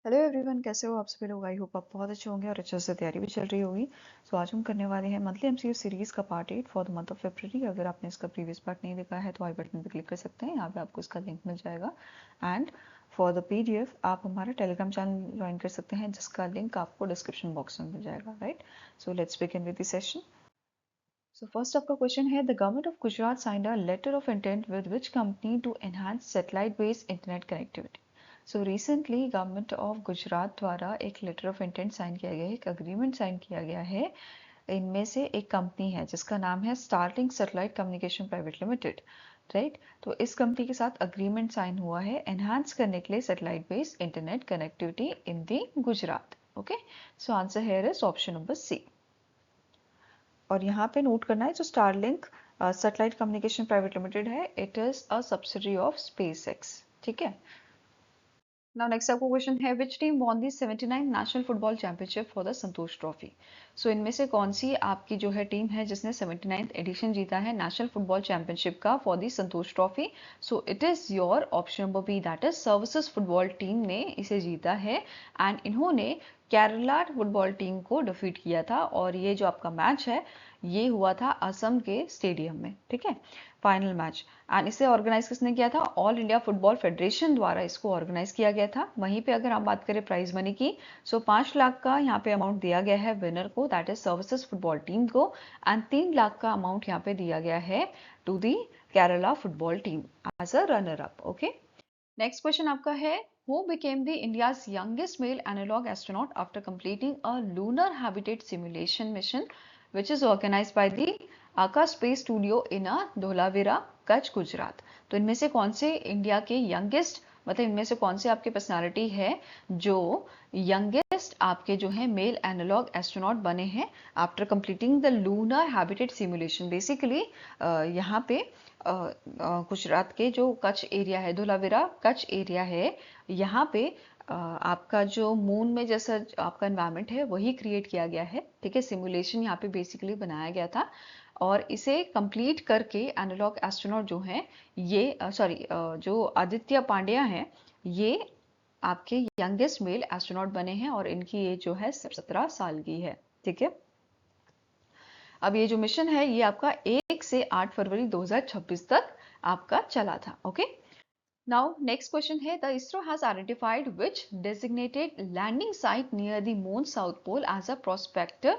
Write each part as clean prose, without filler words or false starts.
Hello everyone, कैसे हो आप सभी लोग। आई होप आप बहुत अच्छे होंगे और अच्छे से तैयारी भी चल रही होगी। सो आज हम करने वाले हैं मंथली एमसीक्यू सीरीज का part 8 for the month of February. अगर आपने इसका प्रीवियस पार्ट नहीं देखा है तो आई बटन पे क्लिक कर सकते हैं, यहाँ पे आपको इसका लिंक मिल जाएगा। एंड फॉर द पीडीएफ आप हमारा टेलीग्राम चैनल ज्वाइन कर सकते हैं, जिसका लिंक आपको डिस्क्रिप्शन बॉक्स में मिल जाएगा। Right, so let's begin with the session. So first आपका क्वेश्चन है, the government of Gujarat signed a letter of intent with which company to enhance satellite based internet connectivity. So recently government of Gujarat द्वारा एक letter of intent sign किया गया है, एक agreement sign किया गया है। इनमें से एक कंपनी है जिसका नाम है Starlink satellite communication private limited. Right, तो इस कंपनी के साथ अग्रीमेंट साइन हुआ है एनहांस करने के लिए satellite based internet connectivity in the Gujarat. Okay, so answer here is option number C. और यहाँ पे नोट करना है, जो Starlink satellite communication private limited है, it is a subsidiary of SpaceX. ठीक है। नाउ नेक्स्ट आपको क्वेश्चन है, which team won the 79 national football championship for the Santosh trophy. So इनमें से कौन सी आपकी जो है टीम है जिसने 79th एडिशन जीता है नेशनल फुटबॉल चैंपियनशिप का for the Santosh trophy. So it is your option number B, that is services football team ने इसे जीता है। एंड इन्होंने केरला फुटबॉल टीम को डिफीट किया था, और ये जो आपका मैच है ये हुआ था असम के स्टेडियम में। ठीक है, फाइनल मैच। एंड इसे ऑर्गेनाइज किसने किया था? ऑल इंडिया फुटबॉल फेडरेशन द्वारा इसको ऑर्गेनाइज किया गया था। वहीं पे अगर हम बात करें प्राइज मनी की, सो 5 लाख का यहाँ पे अमाउंट दिया गया है विनर को, that is services football team को। एंड 3 लाख का अमाउंट यहाँ पे दिया गया है to the Kerala football team as a runner up. Okay, next question आपका है, who became the India's youngest male analogue astronaut after completing a lunar habitat simulation mission which is organized by the Akash space studio in Dholavira, Kutch, Gujarat. तो इनमें से कौन से India के youngest, मतलब इनमें से कौन से आपके पर्सनालिटी है जो यंगेस्ट आपके जो है मेल एनालॉग एस्ट्रोनॉट बने हैं after completing the lunar habitat simulation. Basically यहाँ पे गुजरात के जो कच्छ एरिया है, धोलावीरा कच्छ एरिया है, यहाँ पे आपका जो मून में जैसा आपका एनवायरनमेंट है वही क्रिएट किया गया है। ठीक है, सिमुलेशन यहाँ पे बेसिकली बनाया गया था, और इसे कंप्लीट करके एनालॉग एस्ट्रोनॉट जो हैं ये जो आदित्य पांड्या हैं, ये आपके यंगेस्ट मेल एस्ट्रोनॉट बने हैं, और इनकी एज जो है 17 साल की है। ठीक है, अब ये जो मिशन है ये आपका 1 से 8 फरवरी 2026 तक आपका चला था। ओके, now next question है, the ISRO has identified which designated landing site near the moon's south pole as a prospective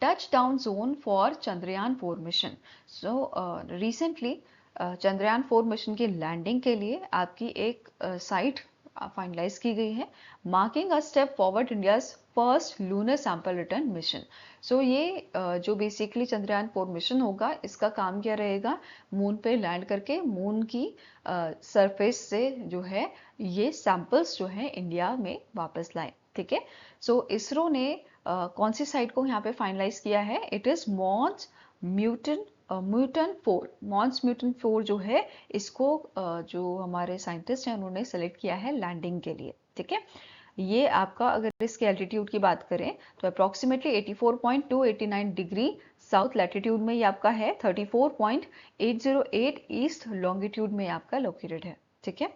touchdown zone for Chandrayaan 4 mission. So recently Chandrayaan 4 mission की लैंडिंग के लिए आपकी एक साइट फाइनलाइज की गई है, marking a step forward India's first lunar sample return mission. So ये जो बेसिकली चंद्रयान 4 मिशन होगा, इसका काम क्या रहेगा? मून पे लैंड करके मून की सरफेस से जो है ये सैंपल्स जो है इंडिया में वापस लाएं। ठीक है, सो इसरो ने कौन सी साइट को यहाँ पे फाइनलाइज किया है? It is Mons Mouton Mouton 4। Mons Mouton 4 जो है इसको जो हमारे साइंटिस्ट हैं उन्होंने सेलेक्ट किया है लैंडिंग के लिए। ठीक है, ये आपका अगर इसके एल्टीट्यूड की बात करें तो अप्रॉक्सीमेटली 84.289 डिग्री साउथ लैटिट्यूड में ये आपका है, 34.808 ईस्ट लॉन्गिट्यूड में आपका लोकेटेड है। ठीक है,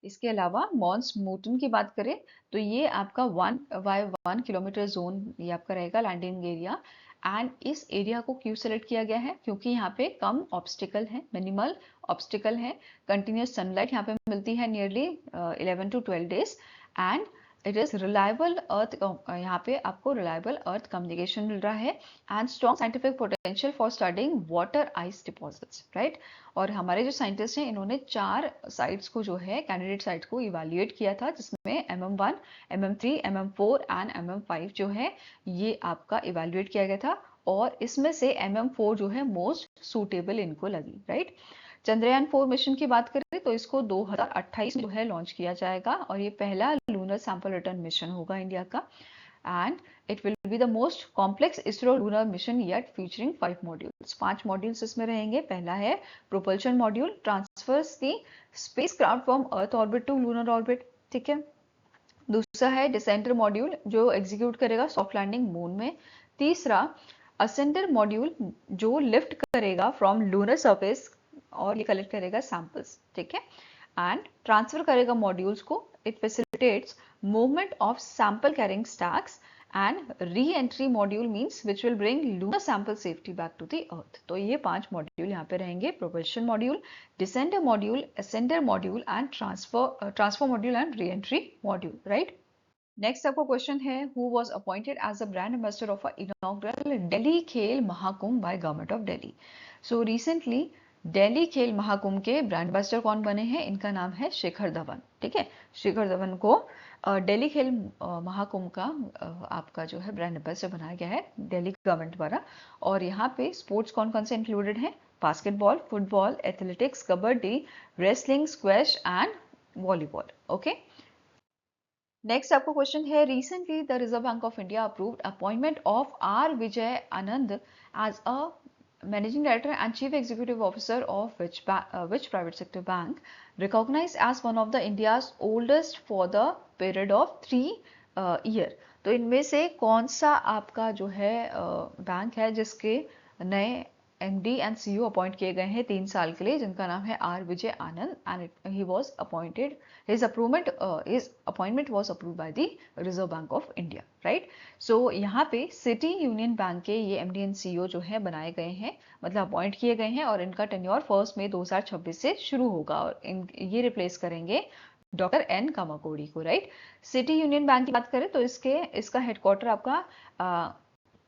इसके अलावा मॉन्स म्यूटन की बात करें तो ये आपका 1 किलोमीटर जोन ये आपका रहेगा लैंडिंग एरिया। एंड इस एरिया को क्यों सेलेक्ट किया गया है? क्योंकि यहाँ पे कम ऑब्स्टिकल है, मिनिमल ऑब्स्टिकल है, कंटिन्यूस सनलाइट यहाँ पे मिलती है nearly 11 to 12 days. And it is reliable earth, यहाँ पे आपको रिलायबल अर्थ कम्युनिकेशन मिल रहा है, and strong scientific potential for studying water ice deposits. Right, और हमारे जो साइंटिस्ट हैं इन्होंने 4 साइट्स को जो है कैंडिडेट साइट्स को इवेल्युएट किया था, जिसमें MM1, MM3, MM4 and MM5 जो है ये आपका इवेल्युएट किया गया था, और इसमें से MM4 जो है मोस्ट सूटेबल इनको लगी। राइट, चंद्रयान 4 मिशन की बात करें तो इसको 2028 में जो है लॉन्च किया जाएगा, और ये पहला लूनर सैंपल रिटर्न मिशन होगा इंडिया का। And it will be the most complex ISRO lunar mission yet featuring 5 modules. 5 modules इसमें रहेंगे। पहला है propulsion module, transfers the spacecraft from earth orbit to lunar orbit. ठीक है, दूसरा है डिसेंटर मॉड्यूल जो एग्जीक्यूट करेगा सॉफ्ट लैंडिंग मून में। तीसरा असेंडर मॉड्यूल जो लिफ्ट करेगा फ्रॉम लूनर सरफेस और ये कलेक्ट करेगा सैंपल्स। ठीक है, एंड ट्रांसफर करेगा मॉड्यूल्स को it facilitates movement of sample carrying stacks and re-entry module means which will bring lunar sample safety back to the earth. तो ये 5 मॉड्यूल यहाँ पे रहेंगे, propulsion module, descender module, ascender module and transfer module and re-entry module, right? Next आपको question है, who was appointed as a brand ambassador of inaugural Delhi Khel Mahakumbh by government of Delhi. So recently Delhi Khel Mahakumbh के brand ambassador कौन बने हैं? इनका नाम है शिखर धवन। ठीक है, शिखर धवन को दिल्ली खेल महाकुंभ का आपका जो है ब्रांड एम्बेसडर बनाया गया है दिल्ली गवर्नमेंट द्वारा। और यहाँ पे स्पोर्ट्स कौन कौन से इंक्लूडेड हैं? Basketball, football, athletics, kabaddi, wrestling, squash and volleyball. Okay, next आपको क्वेश्चन है, recently the Reserve Bank of India approved appointment of R Vijay Anand as a managing director and chief executive officer of which private sector bank recognized as one of the India's oldest for the period of 3 year। तो इनमें से कौन सा आपका जो है bank है जिसके नए MD एंड CEO अपॉइंट किए गए हैं 3 साल के लिए, जिनका नाम है R Vijay Anand and he was appointed, his appointment was approved by the Reserve Bank of India, right? So यहाँ पे सिटी यूनियन बैंक के ये MD एंड CEO जो है बनाए गए हैं, मतलब अपॉइंट किए गए हैं और इनका टेन्योर 1 मई 2026 से शुरू होगा और ये रिप्लेस करेंगे डॉक्टर एन कामाकोड़ी को, राइट? सिटी यूनियन बैंक की बात करें तो इसका हेडक्वार्टर आपका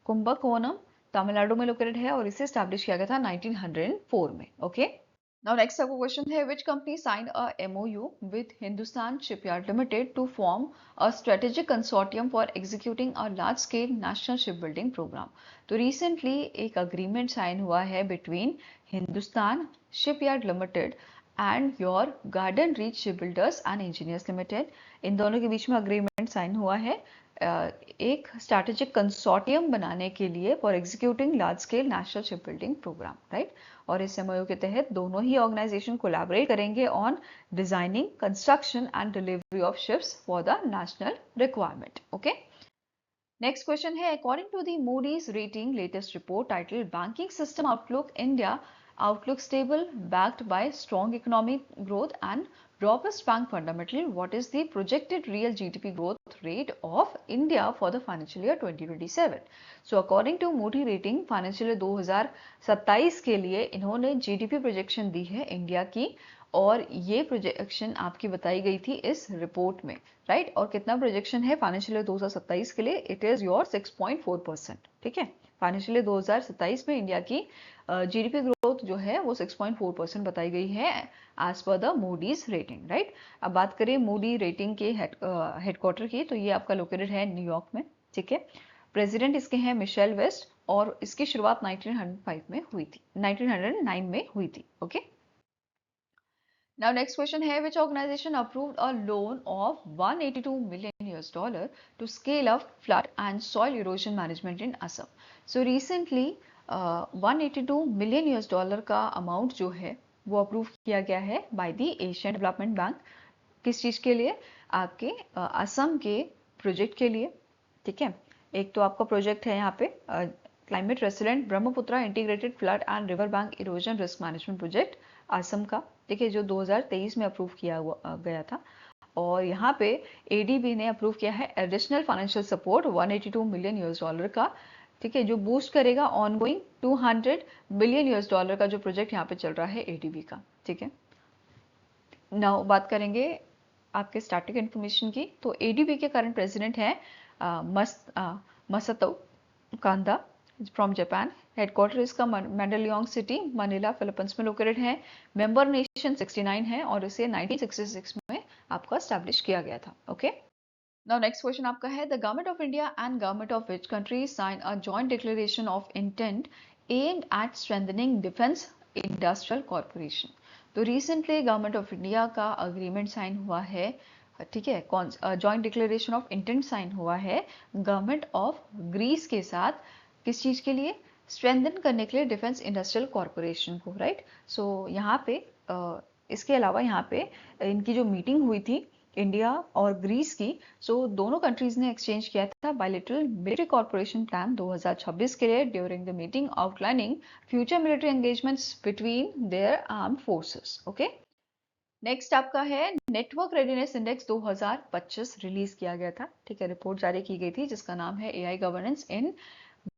कुंभकोणम तमिलनाडु में लोकेटेड है और इसे स्टैब्लिश किया गया था 1904 में। ओके, नाउ नेक्स्ट आपको क्वेश्चन है, which company signed a MOU with Hindustan Shipyard Limited to form a strategic consortium for executing a large scale national ship building programme. तो रिसेंटली एक अग्रीमेंट साइन हुआ है between Hindustan Shipyard Limited and your Garden Reach Ship Builders and Engineers Limited. इन दोनों के बीच में agreement sign हुआ है एक स्ट्रैटेजिक कंसोर्टियम बनाने के लिए for executing large scale national ship building programme, right? और इस MOU के तहत दोनों ही ऑर्गेनाइजेशन कोलैबोरेट करेंगे on designing, construction and delivery of ships for the national requirement. Okay, next question है, according to the Moody's rating latest report titled banking system outlook India outlook stable backed by strong economic growth and robust bank fundamental, what is the projected real GDP growth rate of India for the financial year 2027? So according to Moody rating financial year 2027 के लिए इन्होंने GDP projection दी है India की और ये projection आपकी बताई गई थी इस रिपोर्ट में, राइट? और कितना प्रोजेक्शन है फाइनेंशियल ईयर 2027 के लिए? It is your 6.4%। ठीक है, फाइनेंशियल ईयर 2027 में इंडिया की GDP ग्रोथ जो है वो 6.4% बताई गई है एज पर द मूडीज रेटिंग, राइट? अब बात करें मूडी रेटिंग के हेडक्वार्टर की, तो ये आपका लोकेटेड है न्यूयॉर्क में। ठीक है, प्रेसिडेंट इसके हैं मिशेल वेस्ट और इसकी शुरुआत 1905 में हुई थी, 1909 में हुई थी। ओके, now next question है, which organization approved a loan of $182 million to scale up flood and soil erosion management in Assam? So recently 182 million US$ का अमाउंट जो है वो अप्रूव किया गया है by the Asian development bank. किस चीज के लिए? आपके असम के प्रोजेक्ट के लिए। ठीक है, एक तो आपका प्रोजेक्ट है यहाँ पे climate resilient Brahmaputra integrated flood and river bank erosion risk management project Assam का, ठीक है, जो 2023 में अप्रूव किया गया था। और यहाँ पे ADB ने अप्रूव किया है एडिशनल फाइनेंशियल सपोर्ट $182 million का, ठीक है, जो बूस्ट करेगा ऑनगोइंग $200 million का जो प्रोजेक्ट यहाँ पे चल रहा है ADB का। ठीक है, नाउ बात करेंगे आपके स्टैटिक इन्फॉर्मेशन की। तो ADB के करंट प्रेसिडेंट हैं मसतो कांदा फ्रॉम जापान। हेडक्वार्टर इसका मैंडलियोंग सिटी मनीला फिलीपींस में लोकेटेड है। मेंबर नेशन 69 है और इसे 1966 में आपका एस्टैब्लिश किया गया था। ओके, नाउ नेक्स्ट क्वेश्चन आपका है, the government of India and government of which country sign a joint declaration of intent aimed at strengthening defence industrial corporation. तो रिसेंटली गवर्नमेंट ऑफ इंडिया का अग्रीमेंट साइन हुआ है, ठीक है, joint declaration of intent sign हुआ है government of Greece के साथ। किस चीज के लिए? स्ट्रेंथन करने के लिए डिफेंस इंडस्ट्रियल कॉर्पोरेशन को, राइट? सो यहाँ पे इसके अलावा यहाँ पे इनकी जो मीटिंग हुई थी इंडिया और ग्रीस की, सो दोनों कंट्रीज ने एक्सचेंज किया था बायलैटरल मिलिट्री कॉर्पोरेशन प्लान 2026 के लिए during the meeting outlining future military engagements between their armed forces. Okay, next आपका है नेटवर्क रेडीनेस इंडेक्स 2025 रिलीज किया गया था, ठीक है, रिपोर्ट जारी की गई थी जिसका नाम है AI governance in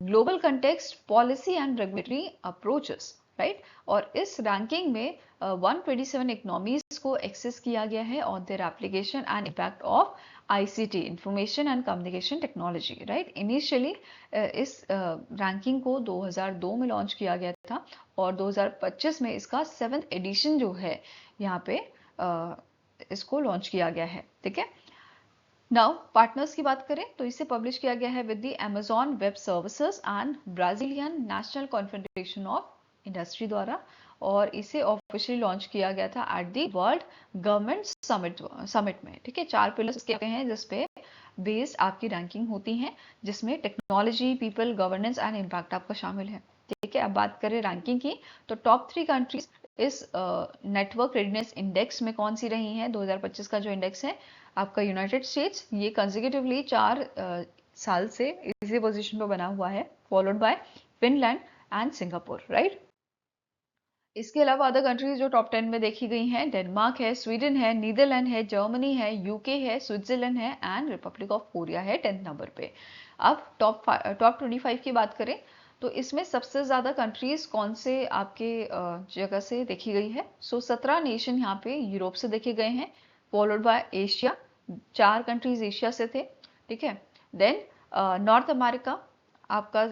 global context policy and regulatory approaches, right. और इस रैंकिंग में 127 इकोनॉमीज को एक्सेस किया गया है on their application and impact of ICT, information and communication technology, right. Initially इस रैंकिंग को 2002 में लॉन्च किया गया था और 2025 में इसका 7th एडिशन जो है यहाँ पे इसको लॉन्च किया गया है, ठीक है। नाउ पार्टनर्स की बात करें तो इसे पब्लिश किया गया है with the Amazon web services and Brazilian national confederation of industry द्वारा, और इसे ऑफिशियली लॉन्च किया गया था at the world government summit में, ठीक है। 4 पिलर्स के हैं जिसपे बेस्ड आपकी रैंकिंग होती है, जिसमें technology, people, governance and impact आपका शामिल है, ठीक है। अब बात करें रैंकिंग की तो टॉप 3 कंट्रीज इस नेटवर्क रेडीनेस इंडेक्स में कौन सी रही हैं। 2025 का जो इंडेक्स है आपका यूनाइटेड स्टेट्स, ये कंसेक्यूटिवली 4 साल से इसी पोजीशन पर बना हुआ है, followed by Finland and Singapore, right. इसके अलावा अदर कंट्रीज जो टॉप 10 में देखी गई हैं, डेनमार्क है, स्वीडन है, नीदरलैंड है, जर्मनी है, यूके है, स्विट्जरलैंड है एंड रिपब्लिक ऑफ कोरिया है 10th नंबर पे। अब टॉप 25 की बात करें तो इसमें सबसे ज्यादा कंट्रीज कौन से आपके जगह से देखी गई है। सो 17 नेशन यहाँ पे यूरोप से देखे गए हैं, followed by Asia, 4 countries Asia से थे, ठीक है। देन नॉर्थ अमेरिका, आपका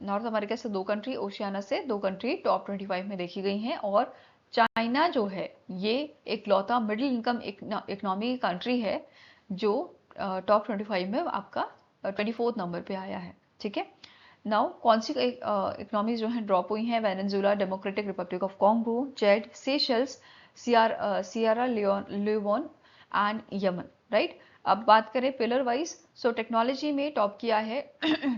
नॉर्थ अमेरिका से 2 कंट्री, ओशियाना से 2 कंट्री टॉप 25 में देखी गई हैं, और चाइना जो है ये इकलौता मिडिल इनकम इकोनॉमी कंट्री है जो टॉप 25 में आपका 24th नंबर पे आया है, ठीक है। नाउ कौन सी इकोनॉमीज जो है ड्रॉप हुई हैं, Venezuela, Democratic Republic of Congo, Chad, Seychelles, Sierra Leone and Yemen, right. अब बात करें पिलर वाइज, सो टेक्नोलॉजी में टॉप किया है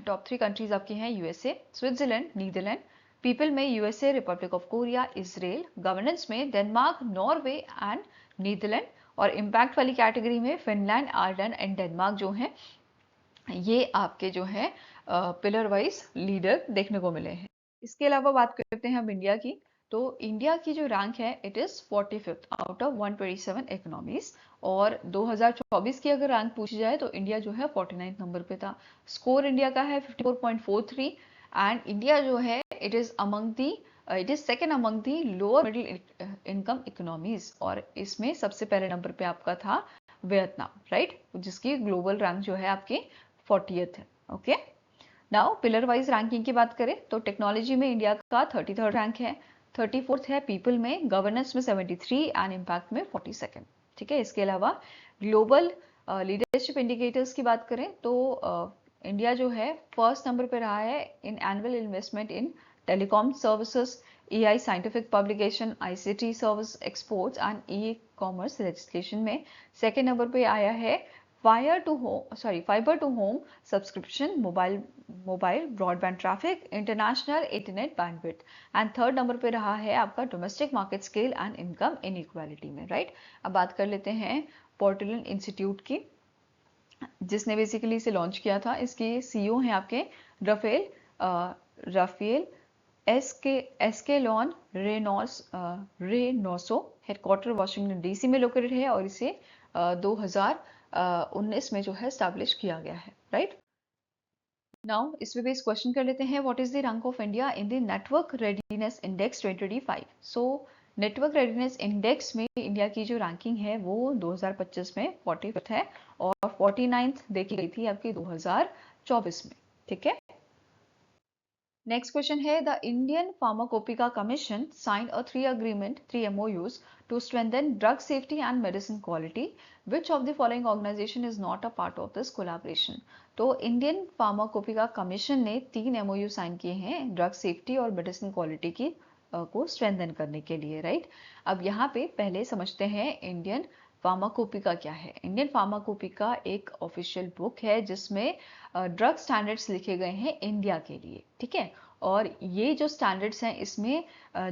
टॉप 3 कंट्रीज आपकी हैं यूएसए, स्विट्जरलैंड, नीदरलैंड। पीपल में USA, Republic of Korea, Israel. Governance में डेनमार्क, नॉर्वे एंड नीदरलैंड। और इम्पैक्ट वाली कैटेगरी में फिनलैंड, आयरलैंड एंड डेनमार्क जो हैं ये आपके जो है पिलर वाइज लीडर देखने को मिले हैं। इसके अलावा बात करते हैं हम इंडिया की, तो इंडिया की जो रैंक है it is 45th out of 127 economies, और 2024 की अगर रैंक पूछी जाए तो इंडिया जो है 49th नंबर पे था। स्कोर इंडिया का है 54.43 एंड इंडिया जो है it is among the it is second among the lower middle income economies, और इसमें सबसे पहले नंबर पे आपका था वियतनाम, राइट, जिसकी ग्लोबल रैंक जो है आपकी 40th है, okay. Now pillar wise ranking की बात करें तो टेक्नोलॉजी में इंडिया का 33rd रैंक है, 34th है पीपल में, गवर्नेंस में 73 एंड इम्पैक्ट में 42nd, ठीक है। इसके अलावा ग्लोबल लीडरशिप इंडिकेटर्स की बात करें तो इंडिया जो है फर्स्ट नंबर पे रहा है in annual investment in telecom services, AI scientific publication, ICT service exports and e commerce legislation में। सेकेंड नंबर पे आया है fibre to home subscription, mobile broadband traffic, international internet bandwidth, and third number पे रहा है आपका domestic market scale and income inequality में, right. अब बात कर लेते हैं पोर्टलैंड इंस्टीट्यूट की, जिसने बेसिकली इसे लॉन्च किया था। इसके सीईओ हैं आपके राफेल एसके लॉन रेनोसो, हेडक्वार्टर वाशिंगटन डीसी में लोकेटेड है, और इसे 2019 में जो है स्टैब्लिश किया गया है, राइट। नाउ इस पे बेस क्वेश्चन कर लेते हैं, what is the rank of India in the network readiness index 2025। So network readiness index में इंडिया की जो रैंकिंग है वो 2025 में 45th है, और 49th देखी गई थी आपकी 2024 में, ठीक है। नेक्स्ट क्वेश्चन है, the Indian pharmacopoeia commission signed a 3 MOUs to strengthen drug safety and medicine quality. Which of the following organization is not a part of this collaboration? तो इंडियन फार्माकोपिका कमीशन ने 3 MOU sign किए हैं drug safety और medicine quality की को strengthen करने के लिए, राइट। अब यहाँ पे पहले समझते हैं इंडियन फार्माकोपिका क्या है। इंडियन फार्माकोपिका एक ऑफिशियल बुक है जिसमें ड्रग स्टैंडर्ड्स लिखे गए हैं इंडिया के लिए, ठीक है। और ये जो स्टैंडर्ड्स हैं इसमें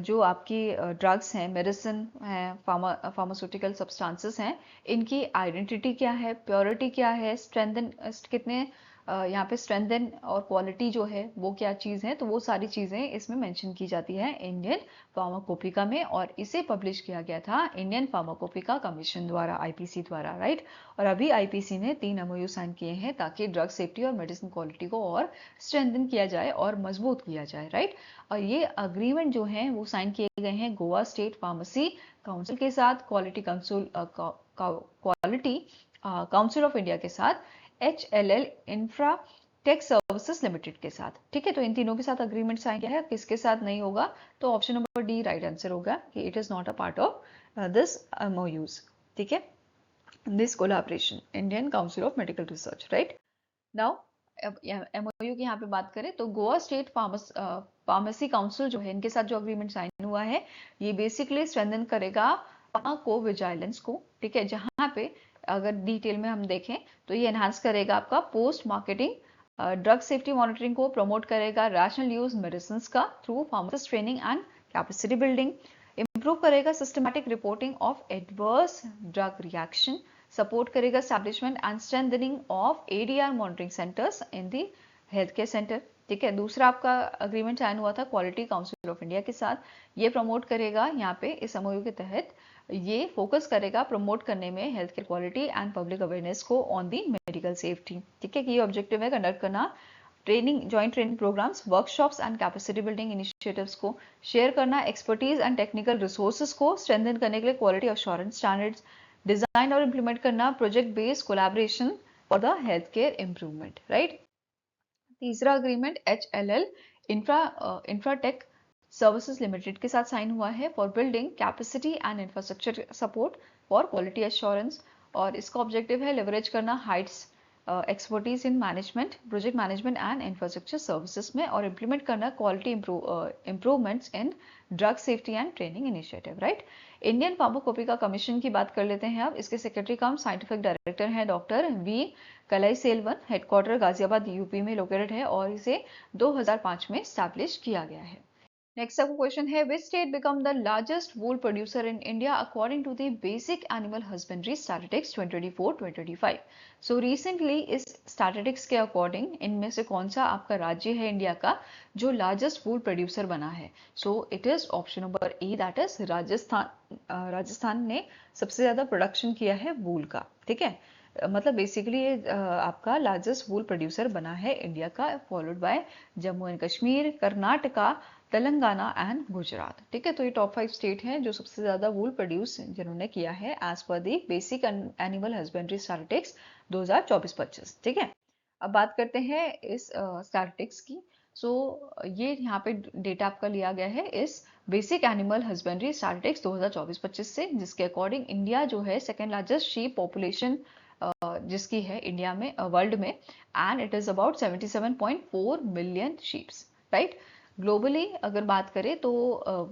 जो आपकी ड्रग्स हैं, मेडिसिन हैं, फार्मास्यूटिकल सब्सटेंसेस हैं, इनकी आइडेंटिटी क्या है, प्योरिटी क्या है, स्ट्रेंथन कितने यहाँ पे स्ट्रेंथन और क्वालिटी जो है वो क्या चीज़ है, तो वो सारी चीज़ें इसमें मेंशन की जाती है इंडियन फार्माकोपिका में, और इसे पब्लिश किया गया था इंडियन फार्माकोपिका कमीशन द्वारा, आईपीसी द्वारा, राइट। और अभी आईपीसी ने 3 एमओयू साइन किए हैं ताकि ड्रग सेफ्टी और मेडिसिन क्वालिटी को और स्ट्रेंथन किया जाए और मजबूत किया जाए, राइट। और ये अग्रीमेंट जो है वो साइन किए गए हैं गोवा स्टेट फार्मेसी काउंसिल के साथ, क्वालिटी काउंसिल ऑफ इंडिया के साथ, HLL infra tech services limited के साथ, ठीक है। तो इन तीनों के साथ अग्रीमेंट साइन किया है। किसके साथ नहीं होगा, तो option number D right answer होगा कि it is not a part of this MOUs, ठीक है, this collaboration, Indian council of medical research, right. Now MOU की यहाँ पे बात करें तो गोवा स्टेट फार्मेसी काउंसिल जो है, इनके साथ जो अग्रीमेंट साइन हुआ है, ये बेसिकली स्ट्रेंथन करेगा को विजिलेंस को, ठीक है। जहाँ पे अगर डिटेल में हम देखें तो ये एनहांस करेगा आपका post marketing drug safety monitoring को, प्रमोट करेगा रैशनल यूज मेडिसिन का through pharmacist training and capacity building, improve करेगा systematic reporting of adverse drug reaction, support करेगा establishment and strengthening of ADR monitoring centres in the health care centre, ठीक है। दूसरा आपका agreement sign हुआ था quality council of India के साथ, ये प्रमोट करेगा यहाँ पे इस MOU के तहत, ये फोकस करेगा प्रमोट करने में health care quality and public awareness को ऑन दी मेडिकल सेफ्टी, ठीक है। कि ये ऑब्जेक्टिव है कंडक्ट करना training, joint training programmes, workshops and capacity building initiatives को, शेयर करना एक्सपर्टीज एंड टेक्निकल रिसोर्सेज को स्ट्रेंथन करने के लिए क्वालिटी अश्योरेंस स्टैंडर्ड्स, डिजाइन और इंप्लीमेंट करना project based collaboration for the health care improvement, right. तीसरा agreement HLL Infratech services limited के साथ साइन हुआ है for building capacity and infrastructure support for quality assurance, और इसका ऑब्जेक्टिव है लेवरेज करना HITES expertise in management, project management and infrastructure services में, और इंप्लीमेंट करना quality improvements in drug safety and training initiative, right. Indian pharmacopoeia commission की बात कर लेते हैं अब। इसके सेक्रेटरी कम साइंटिफिक डायरेक्टर हैं doctor V Kalaiselvan, headquarter Ghaziabad UP में लोकेटेड है, और इसे 2005 में स्टैब्लिश किया गया है। नेक्स्ट आपको क्वेश्चन है, which state become the largest wool producer in India according to the basic animal husbandry statistics 2024-2025। So recently इस स्टैटिस्टिक्स के अकॉर्डिंग इनमें से कौन सा आपका राज्य है इंडिया का जो लार्जेस्ट वूल प्रोड्यूसर बना है, सो it is option number A, that is Rajasthan. Rajasthan ने सबसे ज्यादा प्रोडक्शन किया है वूल का, ठीक है। मतलब बेसिकली ये आपका लार्जेस्ट वूल प्रोड्यूसर बना है इंडिया का, followed by Jammu and Kashmir, Karnataka, Telangana and Gujarat, ठीक है। तो ये टॉप 5 स्टेट हैं जो सबसे ज्यादा वूल प्रोड्यूस जिन्होंने किया है एज पर the basic animal husbandry statistics 2024-25, ठीक है। अब बात करते हैं इस स्टैटिस्टिक्स की। सो ये यहाँ पे डेटा आपका लिया गया है इस बेसिक एनिमल हस्बेंड्री स्टैटिस्टिक्स 2024-25 से, जिसके अकॉर्डिंग इंडिया जो है सेकेंड लार्जेस्ट शीप पॉपुलेशन जिसकी है इंडिया में, वर्ल्ड में, and it is about 77.4 million sheeps, right. Globally अगर बात करें तो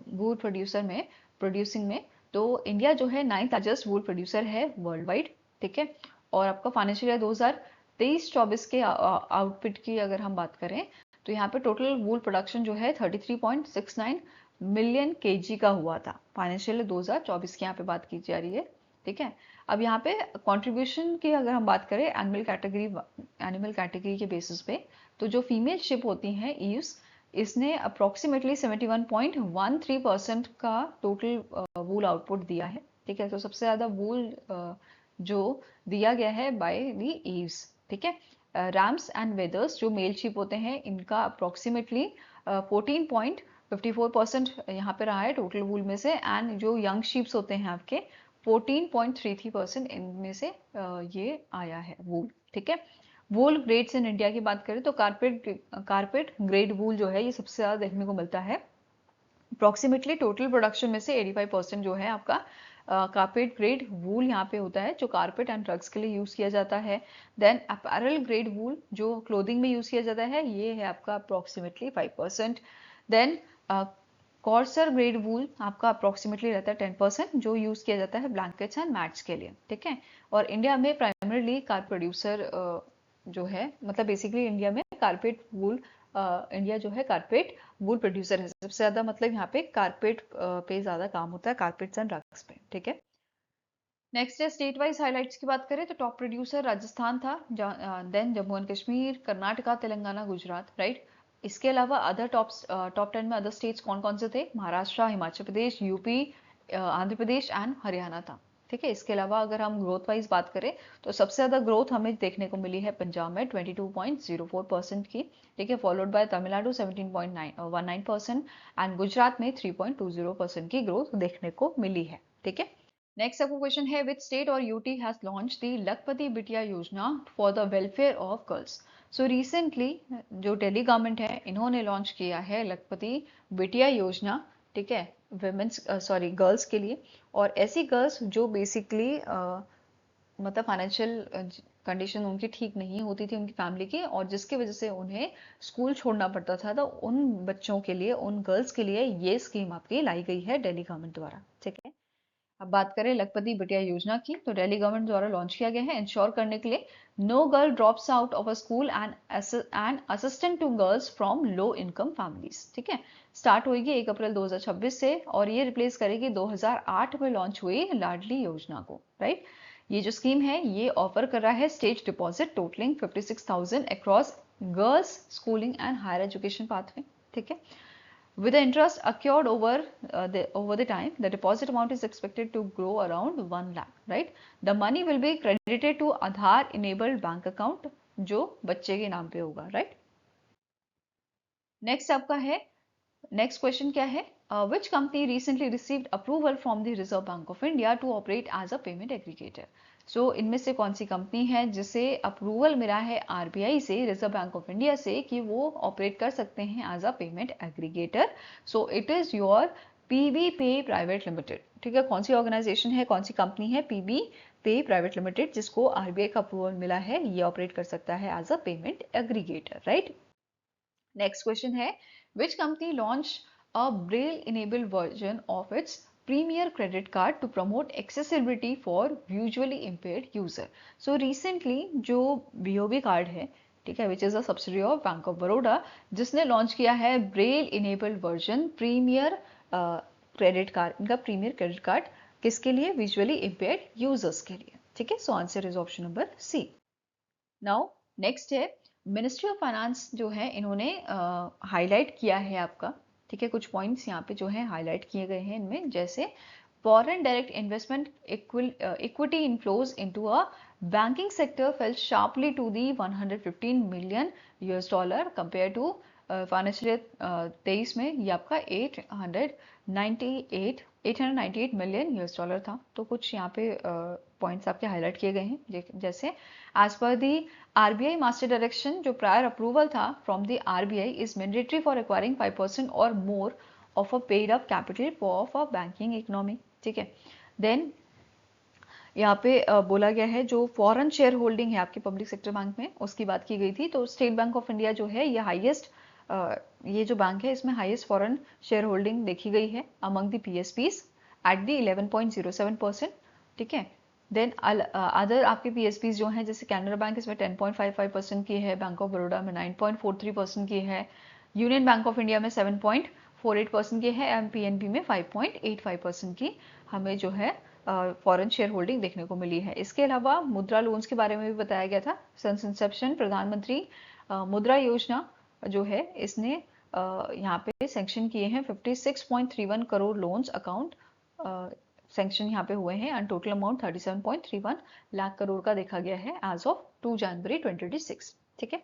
वूल प्रोड्यूसिंग में तो इंडिया जो है 9th लार्जेस्ट वूल प्रोड्यूसर है वर्ल्ड वाइड, ठीक है। और आपका फाइनेंशियल ईयर 2023-24 के आउटपुट की अगर हम बात करें तो यहाँ पे टोटल वूल प्रोडक्शन जो है 33.69 मिलियन केजी का हुआ था, फाइनेंशियल 2024 की यहाँ पे बात की जा रही है, ठीक है। अब यहाँ पे कंट्रीब्यूशन की अगर हम बात करें एनिमल कैटेगरी के बेसिस पे, तो जो फीमेल शिप होती हैं ईव्स, इसने अप्रोक्सीमेटली 71.13% का टोटल वूल आउटपुट दिया है, ठीक है। तो सबसे ज्यादा वूल जो दिया गया है बाय द ईव्स, ठीक है। रैम्स एंड वेदर्स जो मेल शिप होते हैं, इनका अप्रोक्सीमेटली 14.54% यहाँ पे रहा है टोटल वूल में से, एंड जो यंग शीप्स होते हैं आपके 14.33% इनमें से ये आया है वूल, ठीक है। वूल ग्रेड्स इन इंडिया की बात करें तो कारपेट ग्रेड वूल जो है ये सबसे ज्यादा देखने को मिलता है, अप्रोक्सीमेटली टोटल प्रोडक्शन में से 85% जो है आपका कारपेट ग्रेड वूल यहाँ पे होता है, जो कारपेट एंड ड्रग्स के लिए यूज किया जाता है। देन अपैरल ग्रेड वूल जो क्लोथिंग में यूज किया जाता है, ये है आपका अप्रोक्सीमेटली 5%। देन कॉर्सर ग्रेड वूल आपका अप्रोक्सीमेटली रहता है 10%, जो यूज किया जाता है ब्लैंकेट्स एंड मैट्स के लिए, ठीक है। और इंडिया में प्राइमरीली कार प्रोड्यूसर जो है, मतलब बेसिकली इंडिया में कारपेट वूल, इंडिया जो है कारपेट वूल प्रोड्यूसर है सबसे ज्यादा, मतलब यहाँ पे कारपेट पे ज्यादा काम होता है, कारपेट्स एंड रग्स पे, ठीक है। नेक्स्ट है स्टेट वाइज हाइलाइट्स की बात करें तो टॉप प्रोड्यूसर राजस्थान था, then Jammu and Kashmir, Karnataka, Telangana, Gujarat, right. इसके अलावा अदर टॉप 10 में अदर स्टेट्स कौन कौन से थे? महाराष्ट्र, हिमाचल प्रदेश, यूपी, आंध्र प्रदेश एंड हरियाणा था। ठीक है, इसके अलावा अगर हम ग्रोथ वाइज बात करें तो सबसे ज्यादा ग्रोथ हमें देखने को मिली है पंजाब में 22.04% की। ठीक है, followed by Tamil Nadu 17.19% and Gujarat में 3.20% की ग्रोथ देखने को मिली है। ठीक है, नेक्स्ट आपको क्वेश्चन है विच स्टेट और यूटी हैज लॉन्च द लखपति बिटिया योजना for the welfare of girls. So recently जो दिल्ली गवर्नमेंट है इन्होंने लॉन्च किया है लखपति बिटिया योजना। ठीक है, विमेंस सॉरी गर्ल्स के लिए, और ऐसी गर्ल्स जो बेसिकली मतलब फाइनेंशियल कंडीशन उनकी ठीक नहीं होती थी उनकी फैमिली की, और जिसकी वजह से उन्हें स्कूल छोड़ना पड़ता था, तो उन बच्चों के लिए, उन गर्ल्स के लिए ये स्कीम आपकी लाई गई है दिल्ली गवर्नमेंट द्वारा। ठीक है, अब बात करें लखपति बिटिया योजना की तो दिल्ली गवर्नमेंट द्वारा लॉन्च किया गया है इंश्योर करने के लिए no girl drops out of a school and assistant to girls from low income families. ठीक है, स्टार्ट होगी 1 अप्रैल 2026 से, और ये रिप्लेस करेगी 2008 में लॉन्च हुई लाडली योजना को, राइट। ये जो स्कीम है ये ऑफर कर रहा है stage deposit totalling 56,000 across girls schooling and higher education pathway. ठीक है, with the interest accrued over the time, the deposit amount is expected to grow around 1 lakh, right? The money will be credited to Aadhaar enabled bank account जो बच्चे के नाम पे होगा, right? Next आपका है, नेक्स्ट क्वेश्चन क्या है? Which company recently received approval from the Reserve Bank of India to operate as a payment aggregator? सो इनमें से कौन सी कंपनी है जिसे अप्रूवल मिला है आरबीआई से, रिजर्व बैंक ऑफ इंडिया से, कि वो ऑपरेट कर सकते हैं as a payment aggregator? So it is your PB pay private limited. ठीक है, कौन सी ऑर्गेनाइजेशन है, कौन सी कंपनी है? पीबी पे प्राइवेट लिमिटेड, जिसको आरबीआई का अप्रूवल मिला है, ये ऑपरेट कर सकता है as a payment aggregator, right. Next question है which company launch a braille enabled version of its premier credit card to promote accessibility for visually impaired user. So recently जो BOB card है, ठीक है, which is a subsidiary of bank of Baroda, जिसने launch किया है Braille enabled version premier credit card. इनका premier credit card किसके लिए? विजुअली इम्पेयर्ड यूजर्स के लिए। ठीक है, so answer is option number C. Now next है मिनिस्ट्री ऑफ फाइनेंस जो है इन्होंने हाईलाइट किया है आपका, ठीक है, कुछ पॉइंट्स यहाँ पे जो है हाईलाइट किए गए हैं इनमें, जैसे foreign direct investment equity inflows into a banking sector fell sharply to the 115 million US dollar compare to financial year 23 में ये आपका 898 मिलियन यूएस डॉलर था। तो कुछ यहाँ पे पॉइंट्स आपके हाईलाइट किए गए हैं, जैसे एज पर दी आरबीआई मास्टर डायरेक्शन, जो प्रायर अप्रूवल था from the RBI is mandatory for acquiring 5% और more of a paid up capital of a banking economy. ठीक है, देन यहाँ पे बोला गया है जो फॉरेन शेयर होल्डिंग है आपके पब्लिक सेक्टर बैंक में, उसकी बात की गई थी। तो स्टेट बैंक ऑफ इंडिया जो है ये हाईएस्ट, ये जो बैंक है इसमें हाईएस्ट फॉरेन शेयर होल्डिंग देखी गई है अमंग द पीएसपीज एट दी 11.07%। ठीक है, देन अदर आपके पीएसपीज जो हैं जैसे कैनरा बैंक इसमें 10.55% की है, बैंक ऑफ बड़ौदा में 9.43% की है, यूनियन बैंक ऑफ इंडिया में 7.48% की है, एंड पीएनबी में 5.85% की हमें जो है फॉरेन शेयर होल्डिंग देखने को मिली है। इसके अलावा मुद्रा लोन्स के बारे में भी बताया गया था। सिंस इंसेप्शन प्रधानमंत्री मुद्रा योजना जो है इसने यहाँ पे सेंक्शन किए हैं 56.31 करोड़ लोन्स अकाउंट सेंक्शन यहाँ पे हुए हैं, and total amount 37.31 lakh crore का देखा गया है एज ऑफ 2 जनवरी 2026। ठीक है,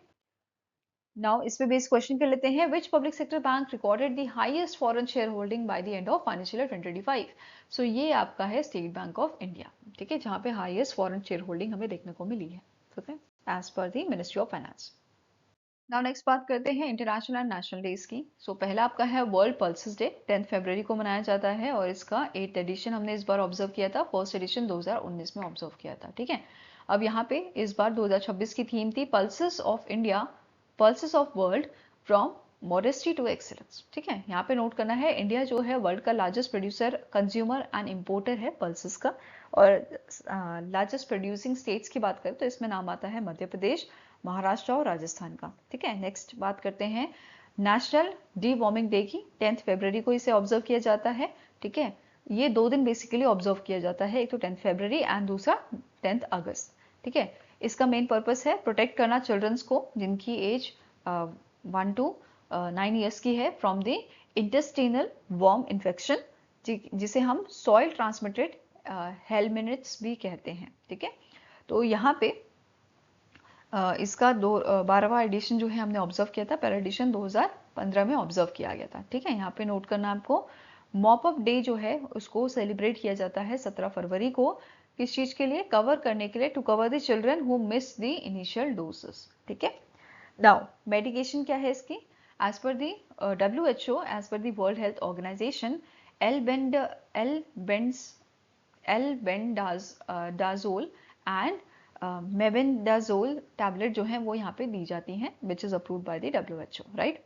नाउ इस पे बेस क्वेश्चन कर लेते हैं which public sector bank recorded the highest foreign share holding by the end of financial year 2025। सो ये आपका है स्टेट बैंक ऑफ इंडिया, ठीक है, जहाँ पे हाईएस्ट फॉरेन शेयर होल्डिंग हमें देखने को मिली है, ठीक है, एज पर the ministry of finance. Now next बात करते हैं इंटरनेशनल एंड नेशनल डेज की। सो पहला आपका है वर्ल्ड पल्सेस डे, 10 फरवरी को मनाया जाता है, और इसका 8th एडिशन हमने इस बार ऑब्जर्व किया था, फर्स्ट एडिशन 2019 में ऑब्जर्व किया था। ठीक है, अब यहाँ पे इस बार 2026 की थीम थी pulses of India, pulses of world from modesty to excellence. ठीक है, यहाँ पे नोट करना है इंडिया जो है वर्ल्ड का largest producer, consumer and importer है पल्सेस का, और लार्जेस्ट प्रोड्यूसिंग स्टेट्स की बात करें तो इसमें नाम आता है मध्य प्रदेश, महाराष्ट्र और राजस्थान का। ठीक है, नेक्स्ट बात करते हैं नेशनल डी वार्मिंग डे की, 10th फरवरी को इसे ऑब्जर्व किया जाता है। ठीक है, ये 2 दिन बेसिकली ऑब्जर्व किया जाता है, एक तो 10 फरवरी एंड दूसरा 10 अगस्त। ठीक है, इसका मेन पर्पस है प्रोटेक्ट करना चिल्ड्रंस को जिनकी एज 1 to 9 ईयर्स की है from the intestinal worm infection, जिसे हम सॉइल ट्रांसमिटेड हेलमिनट्स भी कहते हैं। ठीक है, तो यहाँ पे इसका 12वां एडिशन जो है हमने ऑब्जर्व किया था, पहला एडिशन 2015 में ऑब्जर्व किया गया था। ठीक है, यहाँ पे नोट करना आपको, मॉप अप डे जो है उसको सेलिब्रेट किया जाता है 17 फरवरी को, किस चीज के लिए, कवर करने के लिए, to cover the children who miss the initial doses. ठीक है, नाउ मेडिकेशन क्या है इसकी, एज पर दी WHO, एज पर the world health organisation, albendazole and mebendazole tablet जो है वो यहाँ पे दी जाती हैं, which is approved by the WHO, right.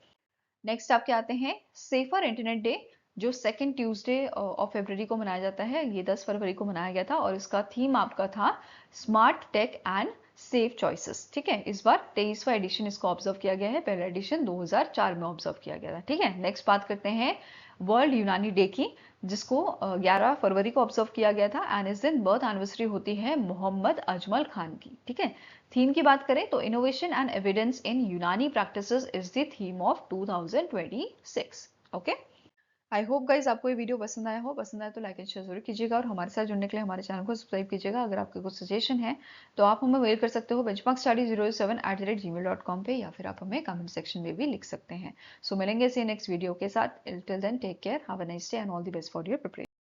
Next आपके आते हैं सेफर इंटरनेट डे, जो सेकेंड ट्यूसडे ऑफ फरवरी को मनाया जाता है। ये 10 फरवरी को मनाया गया था और इसका थीम आपका था smart tech and safe choices. ठीक है, इस बार 23वां एडिशन इसको ऑब्जर्व किया गया है, पहला एडिशन 2004 में ऑब्जर्व किया गया था। ठीक है, नेक्स्ट बात करते हैं वर्ल्ड यूनानी डे की, जिसको 11 फरवरी को ऑब्जर्व किया गया था एंड इस दिन बर्थ एनिवर्सरी होती है मोहम्मद अजमल खान की। ठीक है, थीम की बात करें तो इनोवेशन एंड एविडेंस इन यूनानी practices is the theme of 2026। Okay, I hope guys आपको ये वीडियो पसंद आया हो, पसंद आया तो लाइक एंड शेयर जरूर कीजिएगा और हमारे साथ जुड़ने के लिए हमारे चैनल को सब्सक्राइब कीजिएगा। अगर आपके कुछ सजेशन है तो आप हमें मेल कर सकते हो benchmarkstudy07@gmail.com पे, या फिर आप हमें कमेंट सेक्शन में भी लिख सकते हैं। सो मिलेंगे इसी नेक्स्ट वीडियो के साथ, till then take care, have a nice day and all the best for your preparation.